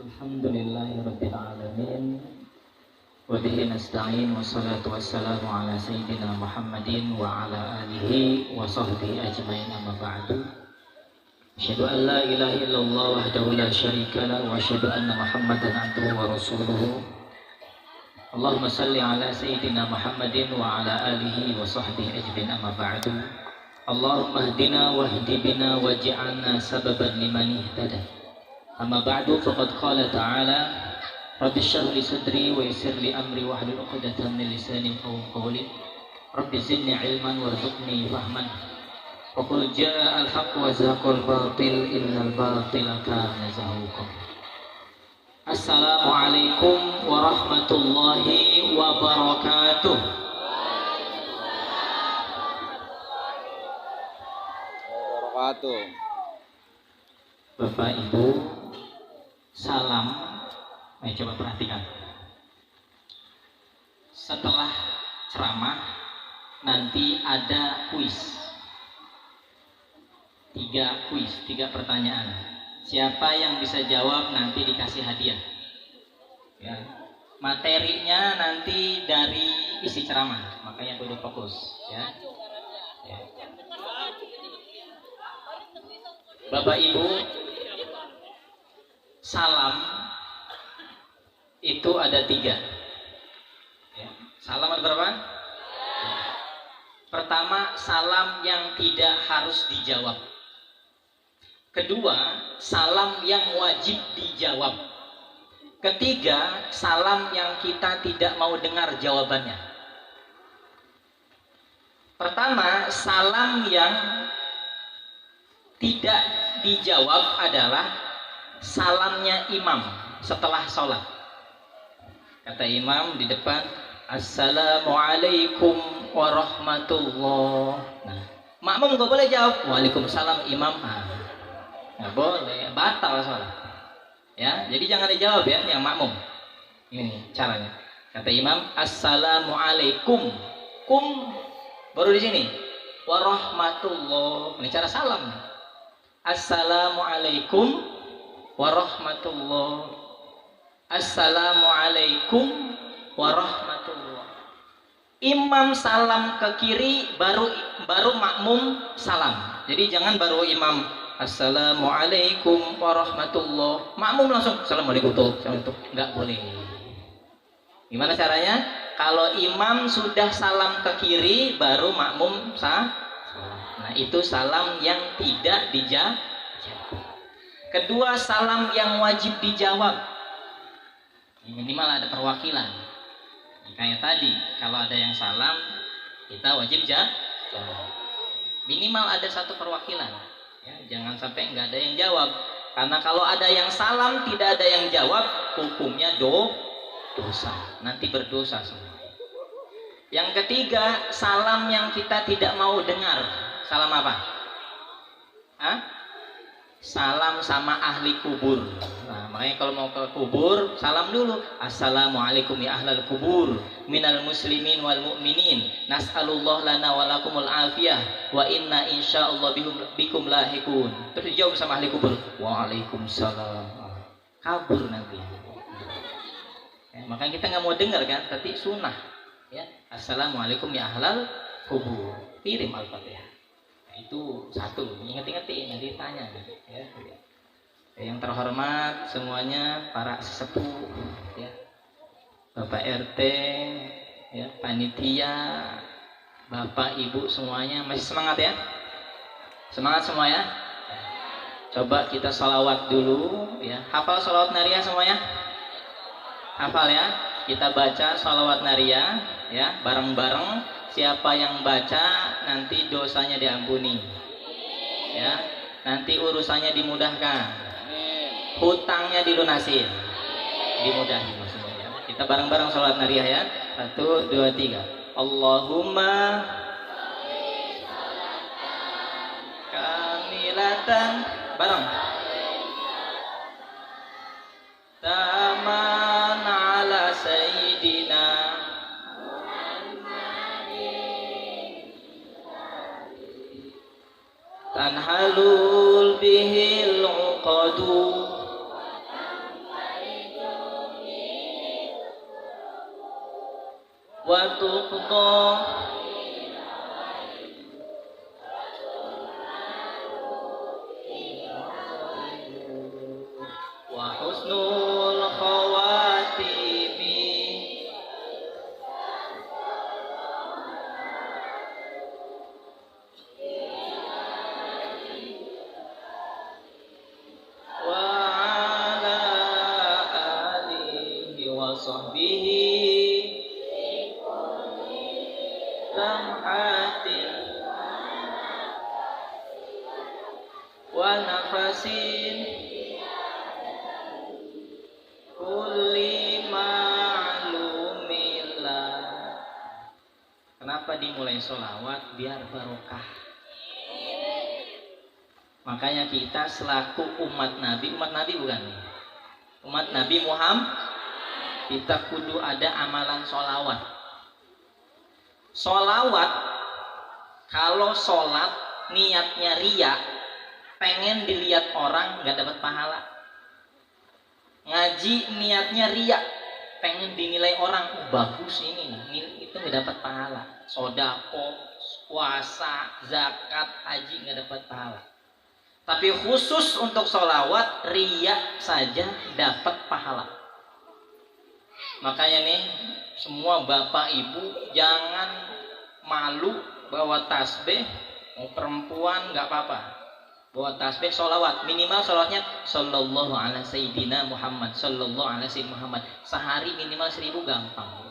Alhamdulillahirabbil alamin. Wa bihi nasta'in wassalatu wassalamu ala sayyidina Muhammadin wa ala alihi wa sahbihi ajmain amma ba'du. Asyhadu an la ilaha illallah wahdahu la syarika lah wa asyhadu anna Muhammadan abduhu wa rasuluhu. Allahumma salli ala sayyidina Muhammadin wa ala alihi wa sahbihi ajmain amma ba'du. Allahumma hdina wahdi bina waj'alna sababan liman ihtada. Amma ba'du faqad qala ta'ala Rabbi shrah li sadri wa yassir li amri wahlul 'uqdatam min lisani yafqahu qawli. Rabbi zidni 'ilman warzuqni fahman. Wa qul jaa'a al-haqq wa zahaqal batil innal batila kana zahuqa. Assalamualaikum warahmatullahi wabarakatuh. Bapak Ibu, salam. Ayo coba perhatikan. Setelah ceramah nanti ada kuis. 3 kuis, 3 pertanyaan. Siapa yang bisa jawab nanti dikasih hadiah. Ya. Materinya nanti dari isi ceramah, makanya kudu fokus. Ya. Ya. Bapak Ibu, salam itu ada 3. Ya. Salam ada berapa? Pertama, salam yang tidak harus dijawab. Kedua, salam yang wajib dijawab. Ketiga, salam yang kita tidak mau dengar jawabannya. Pertama, salam yang tidak dijawab adalah salamnya imam setelah sholat. Kata imam di depan, Assalamualaikum warahmatullahi. Nah, makmum gak boleh jawab Waalaikumsalam, imam. Nggak boleh, batal sholat. Ya, jadi jangan dijawab ya, yang makmum. Ini caranya. Kata imam, Assalamualaikum. Kum baru di sini. Warahmatullahi. Ini cara salam. Assalamualaikum warahmatullahi. Assalamualaikum warahmatullahi. Imam salam ke kiri, baru makmum salam. Jadi jangan baru imam Assalamualaikum warahmatullahi, makmum langsung Assalamualaikum warahmatullahi. Enggak boleh. Gimana caranya? Kalau imam sudah salam ke kiri, baru makmum Nah, itu salam yang tidak dijawab. Kedua, salam yang wajib dijawab. Minimal ada perwakilan. Kayak tadi, kalau ada yang salam, kita wajib jawab. Minimal ada 1 perwakilan. Ya, jangan sampai nggak ada yang jawab. Karena kalau ada yang salam, tidak ada yang jawab, hukumnya dosa. Nanti berdosa semua. Yang ketiga, salam yang kita tidak mau dengar. Salam apa? Salam sama ahli kubur. Nah, makanya kalau mau ke kubur, salam dulu. Assalamualaikum ya ahlal kubur, minal muslimin wal mu'minin. Nas'alullah lana walakumul afiyah, wa inna insyaallah bikum lahikun. Terus dijawab sama ahli kubur. Waalaikumsalam. Kabur nanti. Ya, makanya kita nggak mau dengar kan, tapi sunnah. Ya, Assalamualaikum ya ahlal kubur. Kirim Al-Fatihah. Itu 1, ingat-ingatin nanti tanya ya. Yang terhormat semuanya para sesepuh ya, Bapak RT ya, panitia, Bapak Ibu semuanya masih semangat ya? Semangat semua ya? Coba kita sholawat dulu ya. Hafal sholawat nariyah semuanya? Hafal ya? Kita baca sholawat nariyah ya, bareng-bareng. Siapa yang baca nanti dosanya diampuni ya, nanti urusannya dimudahkan, hutangnya dilunasin, dimudahin maksudnya ya. Kita bareng-bareng sholat nariyah ya. 1, 2, 3. Allahumma kamilatan, bareng. Taman ala sayyidina tanhalul bihil uqadu وتقضى وحسن الخواتيم وعلى آله وصحبه لمحات ونفس kulli ma'lumillah. Kenapa dimulai sholawat? Biar barokah. Makanya kita selaku umat Nabi bukan? Umat Nabi Muhammad, kita kudu ada amalan sholawat. Sholawat, kalau sholat niatnya riya, pengen dilihat orang, nggak dapat pahala. Ngaji niatnya riya, pengen dinilai orang, bagus ini, itu nggak dapat pahala. Sodako, puasa, zakat, haji nggak dapat pahala. Tapi khusus untuk sholawat, riya saja dapat pahala. Makanya nih, semua bapak ibu jangan malu bawa tasbih, mau perempuan nggak apa-apa. Bawa tasbih sholawat, minimal sholawatnya sallallahu ala sayyidina Muhammad, sallallahu ala sayyidina Muhammad. Sehari minimal 1000 gampang.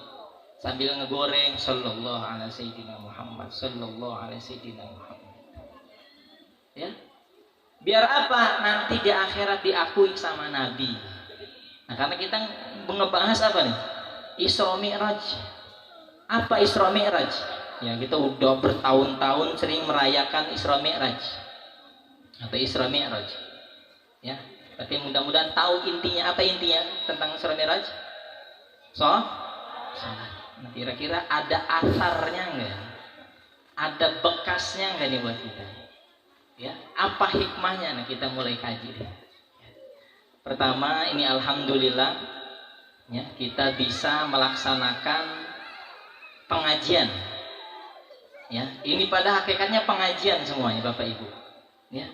Sambil ngegoreng sallallahu ala sayyidina Muhammad, sallallahu ala sayyidina Muhammad. Ya. Biar apa? Nanti di akhirat diakui sama Nabi. Nah, karena kita ngebahas apa nih? Isra Mi'raj. Apa Isra Mi'raj? Ya, kita udah bertahun-tahun sering merayakan Isra Mi'raj. Atau Isra Mi'raj, ya. Tapi mudah-mudahan tahu intinya. Apa intinya tentang Isra Mi'raj? Salat. Nah, kira-kira ada asarnya enggak? Ada bekasnya enggak nih buat kita? Ya, apa hikmahnya? Nah, kita mulai kaji deh. Pertama, ini alhamdulillah, ya, kita bisa melaksanakan pengajian. Ya, ini pada hakikatnya pengajian semuanya, Bapak Ibu. Ya.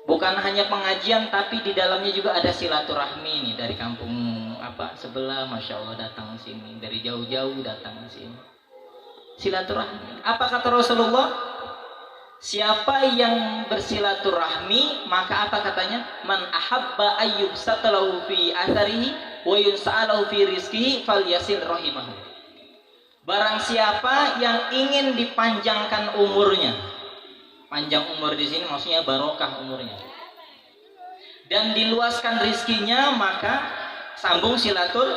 Bukan hanya pengajian, tapi di dalamnya juga ada silaturahmi nih, dari kampung sebelah, masya Allah datang sini, dari jauh-jauh datang sini. Silaturahmi. Apa kata Rasulullah? Siapa yang bersilaturahmi, maka apa katanya? Man ahabba ayyub satalahu fi atharihi wa yunsa'alahu fi rizkihi falyasil rahimahu. Barang siapa yang ingin dipanjangkan umurnya, panjang umur di sini maksudnya barokah umurnya, dan diluaskan rizkinya, maka sambung silatur.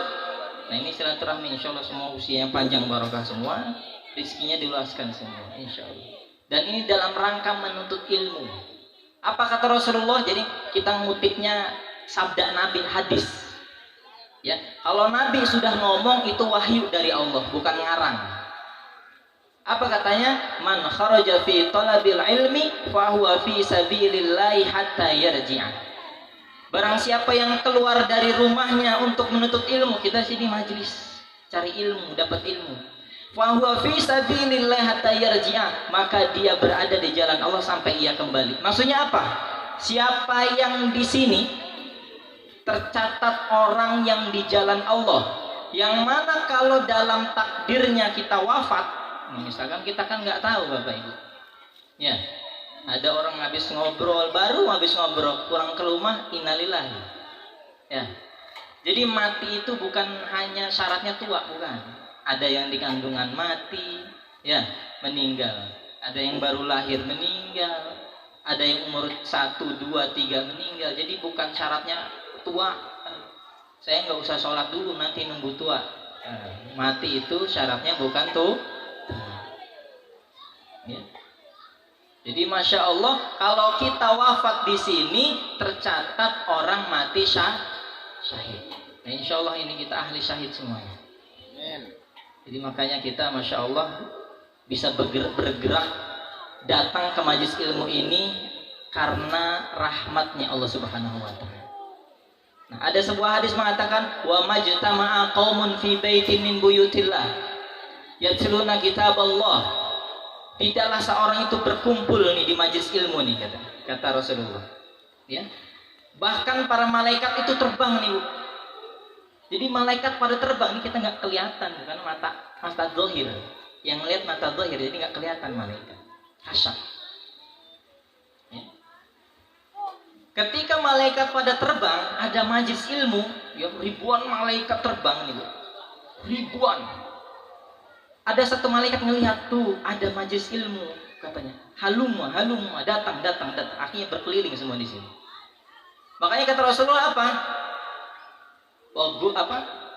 Nah, ini silaturahmi, insya Allah semua usia yang panjang, barokah semua, rizkinya diluaskan semua, insya Allah. Dan ini dalam rangka menuntut ilmu. Apa kata Rasulullah? Jadi kita ngutipnya sabda Nabi, hadis. Ya, kalau Nabi sudah ngomong itu wahyu dari Allah, bukan ngarang. Apa katanya? Man kharaja fi talabil ilmi fa huwa fi sabilillahi hatta yarji'a. Barang siapa yang keluar dari rumahnya untuk menuntut ilmu, kita sini majelis cari ilmu, dapat ilmu. Fa huwa fi sabilillahi hatta yarji'a, maka dia berada di jalan Allah sampai ia kembali. Maksudnya apa? Siapa yang di sini tercatat orang yang di jalan Allah, yang mana kalau dalam takdirnya kita wafat. Misalkan kita kan nggak tahu Bapak Ibu, ya, ada orang habis ngobrol, pulang ke rumah, innalillahi, ya. Jadi mati itu bukan hanya syaratnya tua, bukan. Ada yang di kandungan mati, ya, meninggal. Ada yang baru lahir meninggal, ada yang umur 1, 2, 3 meninggal. Jadi bukan syaratnya tua. Saya nggak usah sholat dulu, nanti nunggu tua. Mati itu syaratnya bukan tuh. Ya. Jadi masya Allah, kalau kita wafat di sini tercatat orang mati syahid. Nah, insya Allah ini kita ahli syahid semuanya. Jadi makanya kita masya Allah bisa bergerak datang ke majelis ilmu ini karena rahmatnya Allah Subhanahu Wa Taala. Nah, ada sebuah hadis mengatakan wa majtama'a qaumun fi baitin min buyutillah Yatluna kitab Allah. Tidaklah seorang itu berkumpul nih di majelis ilmu nih, kata Rasulullah. Ya. Bahkan para malaikat itu terbang nih, Bu. Jadi malaikat pada terbang ini kita nggak kelihatan, bukan mata zahir. Yang lihat mata zahir, jadi nggak kelihatan malaikat. Kasar. Ya. Ketika malaikat pada terbang, ada majelis ilmu, ya, ribuan malaikat terbang nih, Bu. Ribuan. Ada satu malaikat ngelihat tuh, ada majelis ilmu, katanya. Halumma, datang. Akhirnya berkeliling semua di sini. Makanya kata Rasulullah apa?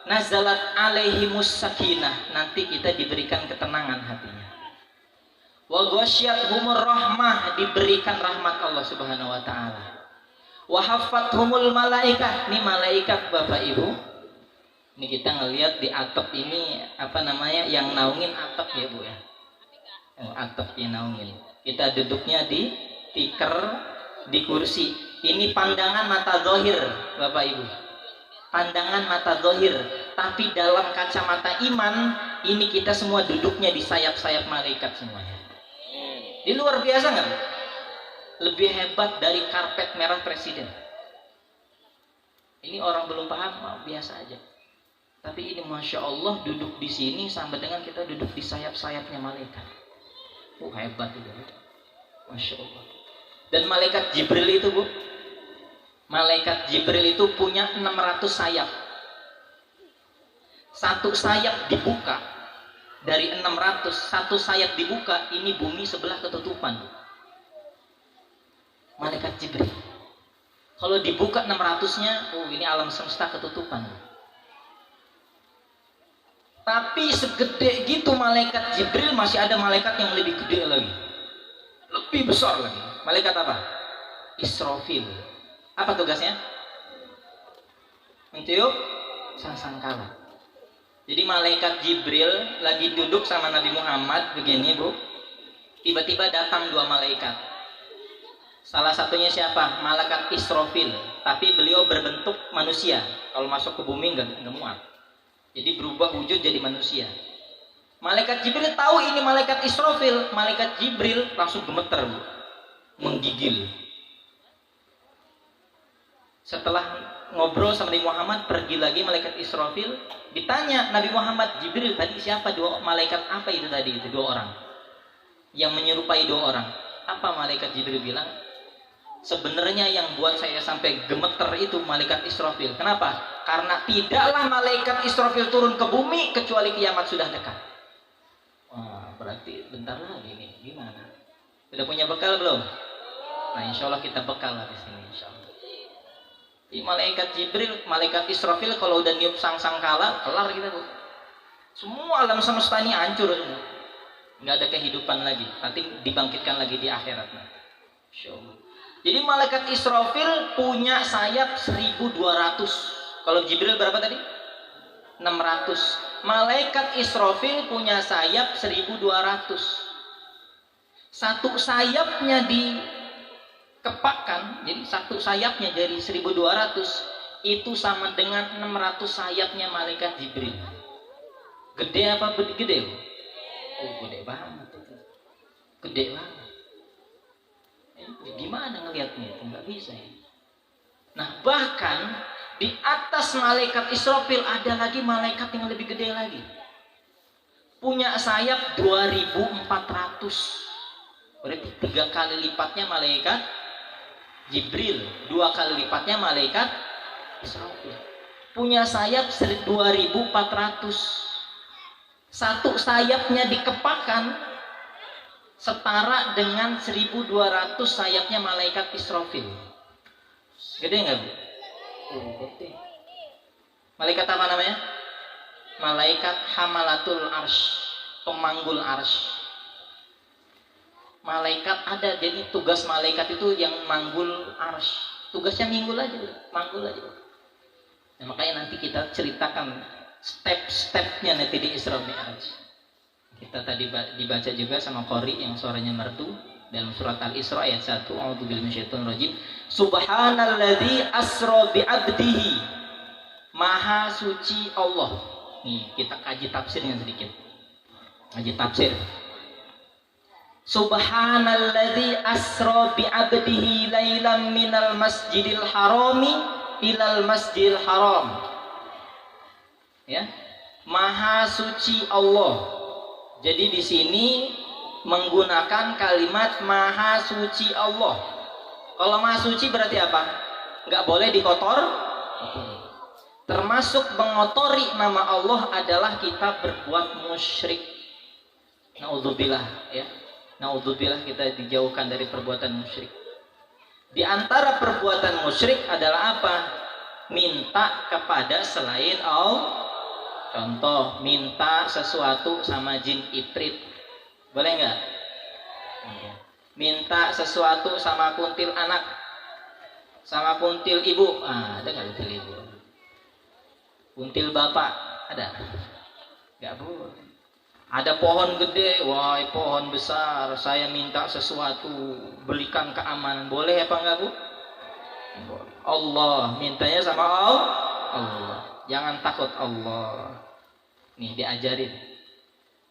Nazalat alaihimus sakinah. Nanti kita diberikan ketenangan hatinya. Wa ghasyiyatuhumur rahmah, diberikan rahmat Allah Subhanahu wa taala. Wa haffathumul malaikah, ini malaikat Bapak Ibu. Ini kita ngelihat di atap ini yang naungin atap ya Bu ya. Atap yang naungin. Kita duduknya di tikar, di kursi. Ini pandangan mata zahir Bapak Ibu. Pandangan mata zahir. Tapi dalam kacamata iman, ini kita semua duduknya di sayap-sayap malaikat semuanya. Di luar biasa nggak? Lebih hebat dari karpet merah presiden. Ini orang belum paham, biasa aja. Tapi ini Masya Allah duduk di sini sama dengan kita duduk di sayap-sayapnya malaikat. Hebat itu. Masya Allah. Dan malaikat Jibril itu Bu, malaikat Jibril itu punya 600 sayap. Satu sayap dibuka, dari 600, satu sayap dibuka, ini bumi sebelah ketutupan. Malaikat Jibril. Kalau dibuka 600-nya, ini alam semesta ketutupan. Tapi segede gitu malaikat Jibril, masih ada malaikat yang lebih gede lagi, lebih besar lagi. Malaikat apa? Israfil. Apa tugasnya? Mentiup sangkala. Jadi malaikat Jibril lagi duduk sama Nabi Muhammad begini Bu. Tiba-tiba datang dua malaikat. Salah satunya siapa? Malaikat Israfil. Tapi beliau berbentuk manusia. Kalau masuk ke bumi nggak muat. Jadi berubah wujud jadi manusia. Malaikat Jibril tahu ini malaikat Israfil. Malaikat Jibril langsung gemeter Bu. Menggigil. Setelah ngobrol sama Nabi Muhammad, pergi lagi malaikat Israfil. Ditanya Nabi Muhammad, Jibril tadi siapa? Dua malaikat apa itu tadi? Itu dua orang yang menyerupai dua orang. Apa malaikat Jibril bilang? Sebenarnya yang buat saya sampai gemeter itu malaikat Israfil. Kenapa? Karena tidaklah malaikat Israfil turun ke bumi kecuali kiamat sudah dekat. Wah, berarti bentar lagi nih. Gimana? Sudah punya bekal belum? Nah, insya Allah kita bekal lah di sini. Insya Allah. Di malaikat Jibril, malaikat Israfil kalau udah niup sangkala, kelar kita Bu. Semua alam semesta ini hancur semua. Nggak ada kehidupan lagi. Nanti dibangkitkan lagi di akhirat. Insya Allah. Jadi malaikat Israfil punya sayap 1200. Kalau Jibril berapa tadi? 600. Malaikat Israfil punya sayap 1200. Satu sayapnya dikepakkan, jadi satu sayapnya dari 1200 itu sama dengan 600 sayapnya malaikat Jibril. Gede apa gede? Gede banget itu. Gede banget. Gimana ngelihatnya? Nggak bisa ya. Nah, bahkan di atas malaikat Israfil ada lagi malaikat yang lebih gede lagi. Punya sayap 2400. Berarti 3 kali lipatnya malaikat Jibril, 2 kali lipatnya malaikat Israfil. Punya sayap 2400. Satu sayapnya dikepakkan setara dengan 1200 sayapnya malaikat Israfil. Gede nggak Bu? Gede. Malaikat apa namanya? Malaikat Hamalatul Arsh, pemanggul Arsh. Malaikat ada, jadi tugas malaikat itu yang manggul Arsh. Tugasnya manggul aja. Nah, makanya nanti kita ceritakan step-stepnya nanti di Isra Mi'raj. Kita tadi dibaca juga sama Qori yang suaranya merdu dalam surat Al-Isra ayat 1. A'udzubillahi minasyaitonir rajim. Subhanalladzi asra bi'abdihi. Maha suci Allah. Nih, kita kaji tafsirnya sedikit. Ngaji tafsir. Subhanalladzi asra bi 'abdihi lailam minal masjidil harami ilal masjidil haram. Ya. Maha suci Allah. Jadi di sini menggunakan kalimat maha suci Allah. Kalau maha suci berarti apa? Nggak boleh dikotor. Termasuk mengotori nama Allah adalah kita berbuat musyrik. Naudzubillah, ya. Naudzubillah, kita dijauhkan dari perbuatan musyrik. Di antara perbuatan musyrik adalah apa? Minta kepada selain Allah. Contoh, minta sesuatu sama jin ifrit. Boleh nggak? Minta sesuatu sama kuntil anak, sama kuntil ibu. Ada nggak kuntil ibu? Kuntil bapak ada? Nggak boleh. Ada pohon gede, wah pohon besar, saya minta sesuatu, belikan keamanan. Boleh apa enggak, Bu? Allah, mintanya sama Allah. Jangan takut Allah. Nih diajarin.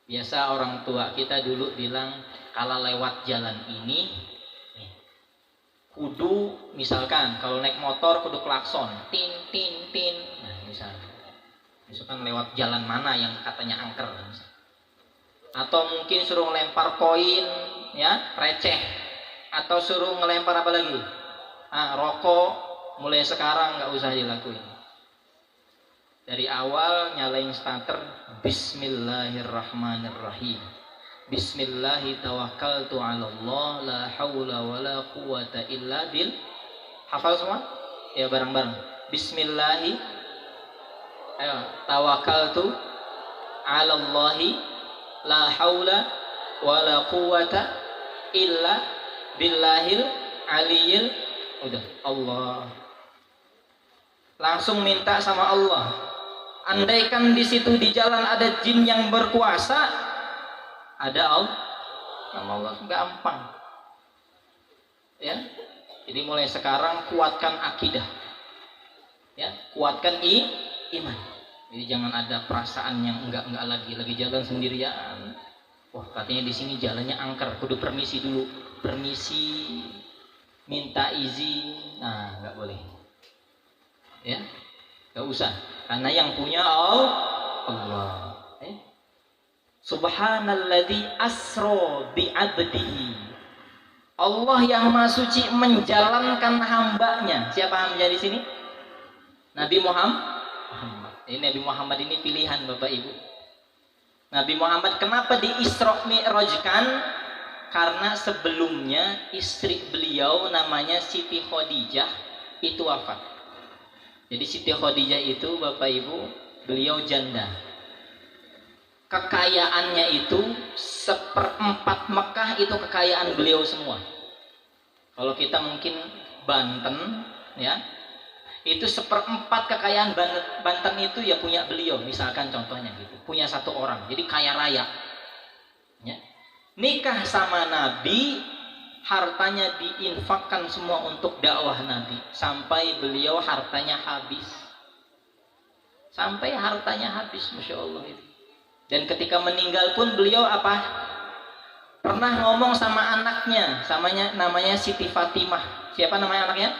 Biasa orang tua kita dulu bilang, kalau lewat jalan ini, kudu misalkan kalau naik motor kudu klakson, tin tin tin. Nah misalkan lewat jalan mana yang katanya angker. Atau mungkin suruh ngelempar koin, ya receh. Atau suruh ngelempar apa lagi? Rokok. Mulai sekarang nggak usah dilakuin. Dari awal nyalain starter, Bismillahirrahmanirrahim. Bismillahi tawakkaltu 'ala Allah, la haula wala quwata illa bil. Hafal semua? Ya bareng-bareng. Bismillahi, ayo, tawakkaltu 'ala Allahi, la haula wala quwata illa billahil aliyil. Udah, Allah. Langsung minta sama Allah. Andaikan di situ di jalan ada jin yang berkuasa, ada Allah, nama Allah gampang. Ya. Jadi mulai sekarang kuatkan akidah. Ya, kuatkan iman. Jadi jangan ada perasaan yang enggak lagi jalan sendirian. Wah, katanya di sini jalannya angker, kudu permisi dulu. Permisi, minta izin. Nah, enggak boleh. Ya. Enggak usah. Karena yang punya Allah. Subhanalladzi asra bi 'abdihi. Allah yang Maha Suci menjalankan hambanya. Siapa hambanya di sini? Nabi Muhammad. Ini Nabi Muhammad ini pilihan Bapak Ibu. Nabi Muhammad kenapa di Isra Mi'rajkan? Karena sebelumnya istri beliau namanya Siti Khadijah itu wafat. Jadi Siti Khadijah itu Bapak Ibu, beliau janda. Kekayaannya itu 1/4 Mekah itu kekayaan beliau semua. Kalau kita mungkin Banten, ya, itu 1/4 kekayaan Banten itu ya punya beliau, misalkan contohnya gitu, punya 1 orang, jadi kaya raya. Ya. Nikah sama Nabi, hartanya diinfakkan semua untuk dakwah Nabi sampai beliau hartanya habis. Sampai hartanya habis, Masya Allah itu. Dan ketika meninggal pun beliau apa? Pernah ngomong sama anaknya, namanya Siti Fatimah. Siapa namanya anaknya?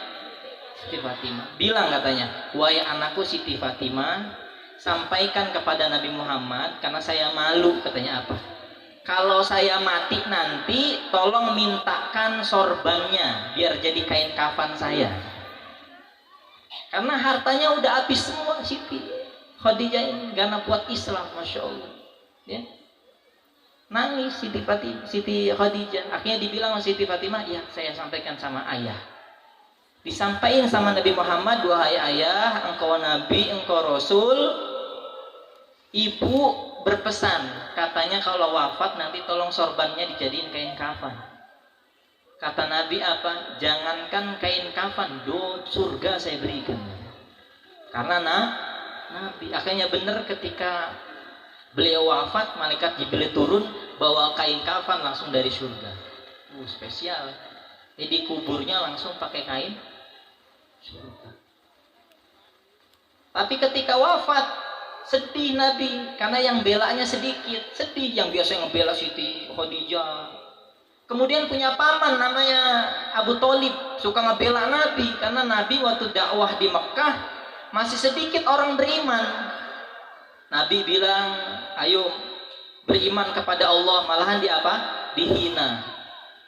Siti Fatimah. Bilang katanya, wahai anakku Siti Fatimah, sampaikan kepada Nabi Muhammad, karena saya malu, katanya apa? Kalau saya mati nanti, tolong mintakan sorbannya, biar jadi kain kafan saya. Karena hartanya udah habis semua Siti Khadijah ini, karena buat Islam, Masya Allah. Ya. Nangis Siti Khadijah. Akhirnya dibilang sama Siti Fatimah, ya saya sampaikan sama ayah. Disampaikan sama Nabi Muhammad, wahai ayah, engkau Nabi, engkau Rasul. Ibu berpesan, katanya kalau wafat nanti tolong sorbannya dijadiin kain kafan. Kata Nabi apa? Jangankan kain kafan, surga saya berikan. Karena Nabi. Akhirnya benar ketika beliau wafat, malaikat Jibril turun bawa kain kafan langsung dari surga. Spesial. Jadi kuburnya langsung pakai kain surga. Tapi ketika wafat, Sedih Nabi karena yang belanya sedikit, sedih. Yang biasa yang bela Siti Khadijah. Kemudian punya paman namanya Abu Thalib, suka ngebela Nabi karena Nabi waktu dakwah di Mekah masih sedikit orang beriman. Nabi bilang, ayo beriman kepada Allah, malahan di apa? Dihina,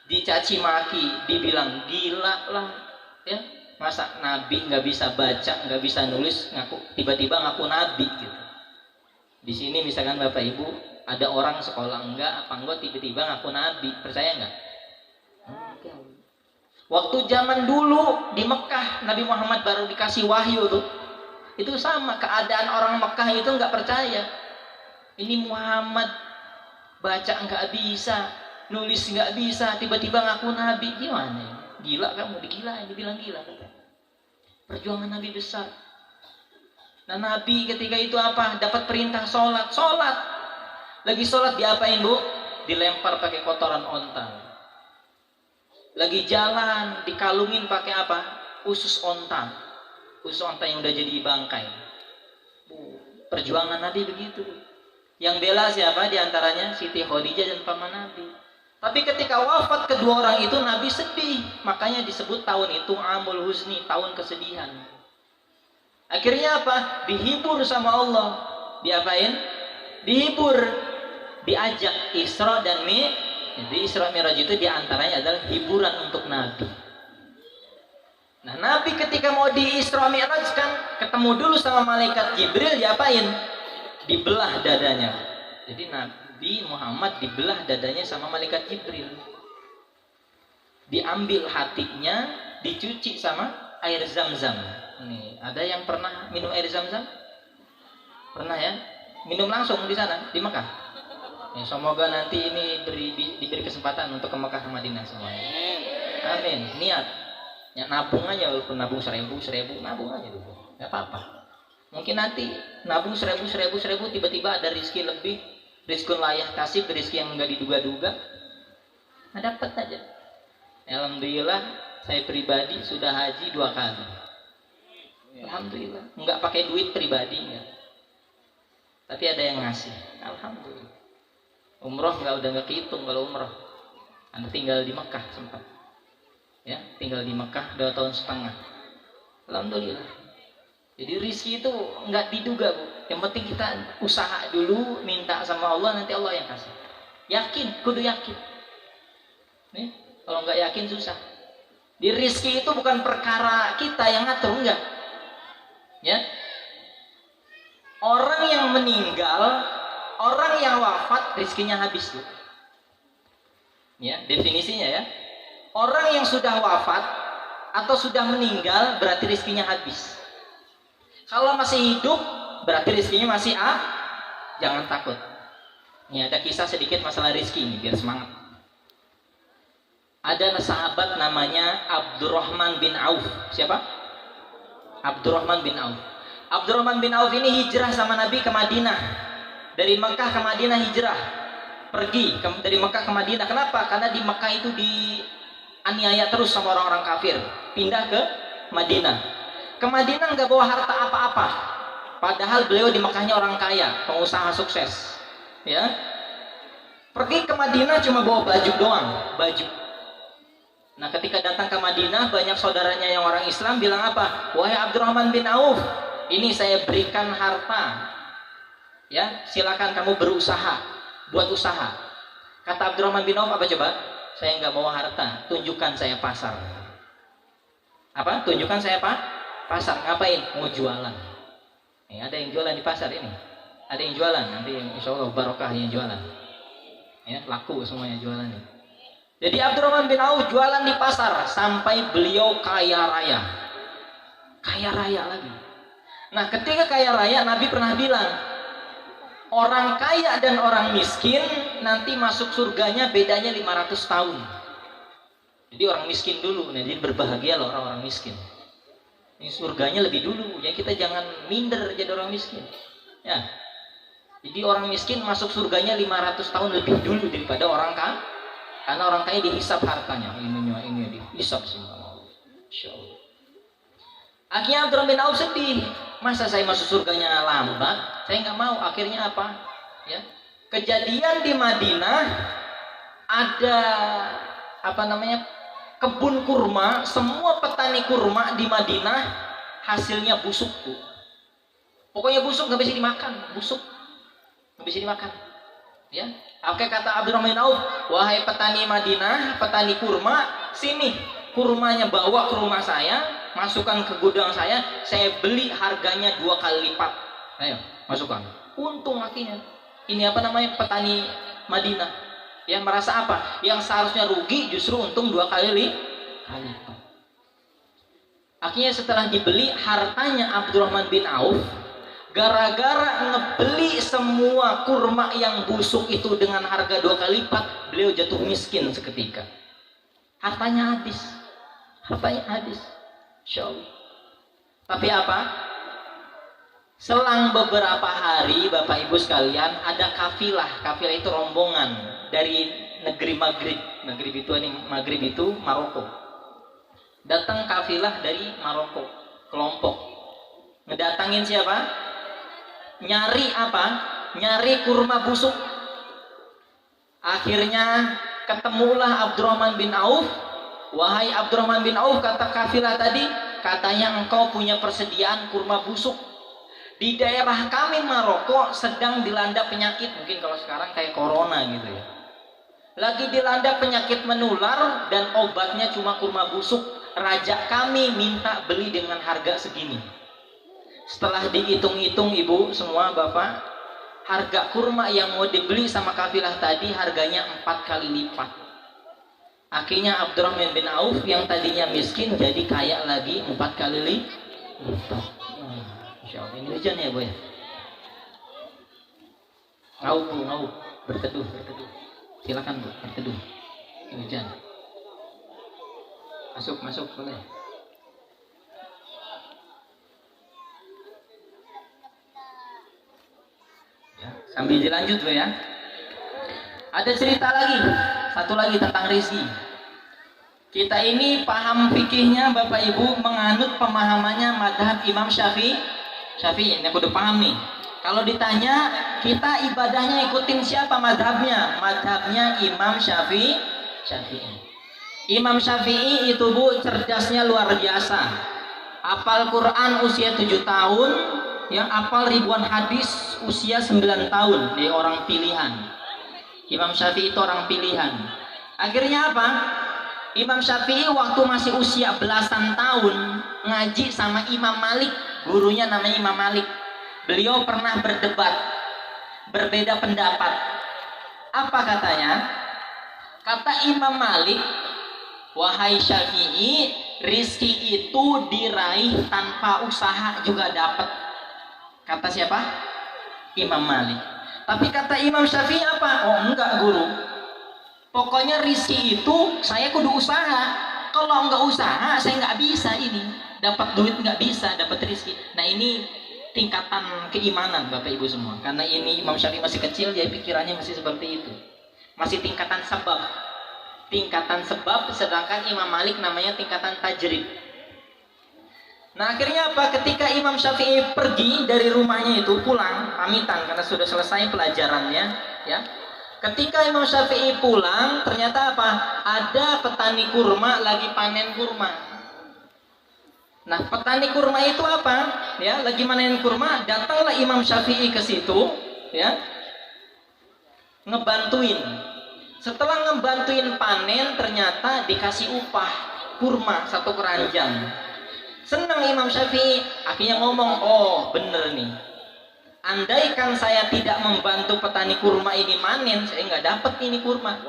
dicaci maki, dibilang gila lah, ya. Masa Nabi nggak bisa baca, nggak bisa nulis, ngaku tiba-tiba ngaku Nabi gitu. Di sini misalkan Bapak Ibu ada orang sekolah enggak tiba-tiba ngaku Nabi, percaya nggak? Waktu zaman dulu di Mekah Nabi Muhammad baru dikasih wahyu tuh, itu sama keadaan orang Mekah itu nggak percaya. Ini Muhammad baca nggak bisa, nulis nggak bisa, tiba-tiba ngaku Nabi, gimana ya? Gila kamu, dibilang gila. Perjuangan Nabi besar. Nah Nabi ketika itu apa? Dapat perintah sholat. Lagi sholat diapain Bu? Dilempar pakai kotoran onta. Lagi jalan dikalungin pakai apa? Usus onta. Usus onta yang udah jadi bangkai. Perjuangan Nabi begitu. Yang bela siapa? Di antaranya Siti Khadijah dan paman Nabi. Tapi ketika wafat kedua orang itu Nabi sedih. Makanya disebut tahun itu Amul Husni, tahun kesedihan. Akhirnya apa? Dihibur sama Allah. Diapain? Dihibur. Diajak Isra dan Mi'raj. Jadi Isra Mi'raj itu diantaranya adalah hiburan untuk Nabi. Nah Nabi ketika mau di Isra Mi'raj kan ketemu dulu sama malaikat Jibril, diapain? Dibelah dadanya. Jadi Nabi Muhammad dibelah dadanya sama malaikat Jibril. Diambil hatinya, dicuci sama air Zam-Zam. Nih, ada yang pernah minum air Zam-Zam? Pernah ya? Minum langsung di sana, di Mekah. Ya, semoga nanti ini diberi kesempatan untuk ke Mekah ke Madinah semuanya. Amin. Niat. Ya, nabung aja, walaupun nabung 1000, nabung aja dulu. Gak apa-apa. Mungkin nanti nabung 1000, tiba-tiba ada rezeki lebih, rizkun layak kasih, rezeki yang nggak diduga-duga. Nah, dapat aja. Alhamdulillah, saya pribadi sudah haji 2 kali. Alhamdulillah. Nggak pakai duit pribadi, enggak. Tapi ada yang ngasih. Alhamdulillah. Umroh udah nggak kehitung kalau umroh. Anda tinggal di Mekah sempat. Ya, tinggal di Mekah 2 tahun setengah. Alhamdulillah. Jadi rizki itu nggak diduga Bu. Yang penting kita usaha dulu, minta sama Allah, nanti Allah yang kasih. Yakin, kudu yakin. Nih, kalau nggak yakin susah. Di rizki itu bukan perkara kita yang ngatur, enggak. Ya, orang yang meninggal, orang yang wafat, rizkinya habis tuh. Ya, definisinya ya. Orang yang sudah wafat atau sudah meninggal berarti rizkinya habis. Kalau masih hidup berarti rizkinya masih jangan takut. Ini ada kisah sedikit masalah rizki ini biar semangat. Ada sahabat namanya Abdurrahman bin Auf. Siapa? Abdurrahman bin Auf. Abdurrahman bin Auf ini hijrah sama Nabi ke Madinah. Dari Mekah ke Madinah hijrah. Pergi dari Mekah ke Madinah. Kenapa? Karena di Mekah itu dianiaya terus sama orang-orang kafir. Pindah ke Madinah. Ke Madinah nggak bawa harta apa-apa. Padahal beliau di Mekahnya orang kaya, pengusaha sukses. Ya. Pergi ke Madinah cuma bawa baju doang, baju. Nah, ketika datang ke Madinah, banyak saudaranya yang orang Islam bilang apa? Wahai Abdurrahman bin Auf, ini saya berikan harta. Ya, silakan kamu berusaha, buat usaha. Kata Abdurrahman bin Auf apa coba? Saya nggak bawa harta, tunjukkan saya pasar. Apa? Tunjukkan saya pasar. Ngapain? Mau jualan. Ada yang jualan di pasar ini. Ada yang jualan. Nanti insya Allah barokah yang jualan. Ya, laku semuanya jualan ini. Jadi Abdurrahman bin Auf jualan di pasar sampai beliau kaya raya. Kaya raya lagi. Nah, ketika kaya raya Nabi pernah bilang, orang kaya dan orang miskin nanti masuk surganya bedanya 500 tahun. Jadi orang miskin dulu, jadi berbahagia loh orang-orang miskin. Ini surganya lebih dulu, ya kita jangan minder jadi orang miskin. Ya. Jadi orang miskin masuk surganya 500 tahun lebih dulu daripada orang kaya. Karena orang kaya dihisap hartanya, ini dihisap semua. Insyaallah. Akhirnya Abdurrahman bin Auf sedih. Masa saya masuk surganya lambat? Saya nggak mau. Akhirnya apa? Ya, kejadian di Madinah ada apa namanya, kebun kurma. Semua petani kurma di Madinah hasilnya busuk, Bu. Pokoknya busuk, nggak bisa dimakan. Busuk nggak bisa dimakan. Ya, oke, kata Abdurrahman bin Auf, wahai petani Madinah, petani kurma, sini kurmanya bawa ke rumah saya, masukkan ke gudang saya beli harganya 2 kali lipat. Ayo, masukkan. Untung akhirnya. Ini apa namanya, petani Madinah. Yang merasa apa? Yang seharusnya rugi justru untung 2 kali lipat. Akhirnya setelah dibeli, hartanya Abdurrahman bin Auf, gara-gara ngebeli semua kurma yang busuk itu dengan harga 2 kali lipat, beliau jatuh miskin seketika. Hartanya habis. Insya Allah. Tapi apa? Selang beberapa hari, Bapak Ibu sekalian, ada kafilah. Kafilah itu rombongan dari negeri Maghrib. Maghrib itu Maroko. Datang kafilah dari Maroko, kelompok. Ngedatangin siapa? Nyari apa? Nyari kurma busuk. Akhirnya ketemulah Abdurrahman bin Auf. Wahai Abdurrahman bin Auf, kata kafilah tadi, katanya engkau punya persediaan kurma busuk. Di daerah kami Maroko sedang dilanda penyakit, mungkin kalau sekarang kayak corona gitu ya. Lagi dilanda penyakit menular dan obatnya cuma kurma busuk. Raja kami minta beli dengan harga segini. Setelah dihitung-hitung, Ibu semua, Bapak, harga kurma yang mau dibeli sama kafilah tadi harganya 4 kali lipat. Akhirnya Abdurrahman bin Auf yang tadinya miskin jadi kaya lagi 4 kali lipat. Insya Allah. Ini hujan ya, Bu ya? Ngau, berteduh. Silakan, Bu, berteduh. Ini hujan. Masuk boleh. Ya, sambil dilanjut, Bu ya. Ada cerita lagi, satu lagi tentang rizki. Kita ini paham fikihnya, Bapak Ibu, menganut pemahamannya madhab Imam Syafi'i. Ini aku udah paham nih. Kalau ditanya, kita ibadahnya ikutin siapa madhabnya? Madhabnya Imam Syafi'i. Imam Syafi'i itu, Bu, cerdasnya luar biasa. Hafal Quran usia 7 tahun, yang hafal ribuan hadis usia 9 tahun. Dia orang pilihan. Imam Syafi'i itu orang pilihan. Akhirnya apa? Imam Syafi'i waktu masih usia belasan tahun ngaji sama Imam Malik. Gurunya namanya Imam Malik. Beliau pernah berdebat, berbeda pendapat. Apa katanya? Kata Imam Malik, wahai Syafi'i, rizki itu diraih tanpa usaha juga dapat. Kata siapa? Imam Malik. Tapi kata Imam Syafi'i apa? Oh enggak, guru. Pokoknya rizki itu saya kudu usaha. Kalau enggak usaha, saya enggak bisa ini. Dapat duit enggak bisa, dapat rizki. Nah ini tingkatan keimanan, Bapak Ibu semua. Karena ini Imam Syafi'i masih kecil, jadi pikirannya masih seperti itu. Masih tingkatan sebab. Sedangkan Imam Malik namanya tingkatan tajrid. Nah akhirnya apa? Ketika Imam Syafi'i pergi dari rumahnya itu, pulang, pamitan karena sudah selesai pelajarannya, ya. Ketika Imam Syafi'i pulang, ternyata apa? Ada petani kurma lagi panen kurma. Nah petani kurma itu apa? Ya, lagi panen kurma, datanglah Imam Syafi'i ke situ, ya, ngebantuin. Setelah ngebantuin panen, ternyata dikasih upah kurma 1 keranjang. Senang Imam Syafi'i, akhirnya ngomong, oh bener nih, andaikan saya tidak membantu petani kurma ini manen, saya nggak dapat ini kurma.